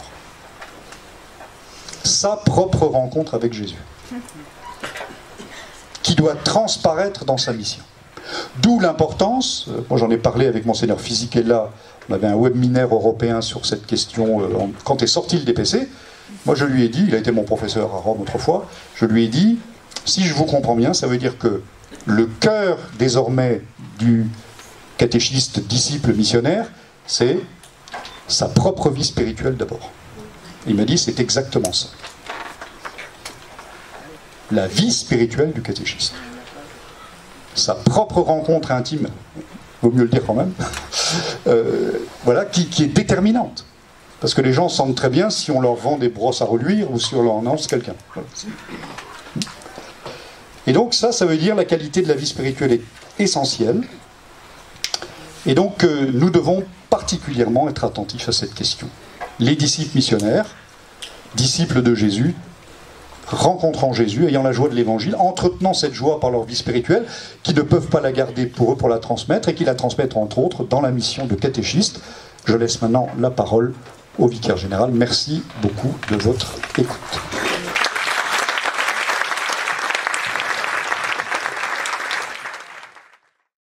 S1: Sa propre rencontre avec Jésus. Qui doit transparaître dans sa mission. D'où l'importance, moi j'en ai parlé avec Monseigneur Fisichella, on avait un webinaire européen sur cette question quand est sorti le DPC. Moi je lui ai dit, il a été mon professeur à Rome autrefois, je lui ai dit, si je vous comprends bien, ça veut dire que le cœur désormais du catéchiste, disciple, missionnaire, c'est sa propre vie spirituelle d'abord. Il m'a dit, c'est exactement ça. La vie spirituelle du catéchiste. Sa propre rencontre intime, vaut mieux le dire quand même, voilà, qui est déterminante. Parce que les gens sentent très bien si on leur vend des brosses à reluire ou si on leur annonce quelqu'un. Voilà. Et donc ça veut dire la qualité de la vie spirituelle est essentielle. Et donc nous devons particulièrement être attentifs à cette question. Les disciples missionnaires, disciples de Jésus, rencontrant Jésus, ayant la joie de l'évangile, entretenant cette joie par leur vie spirituelle, qui ne peuvent pas la garder pour eux, pour la transmettre, et qui la transmettent entre autres dans la mission de catéchiste. Je laisse maintenant la parole au vicaire général. Merci beaucoup de votre écoute.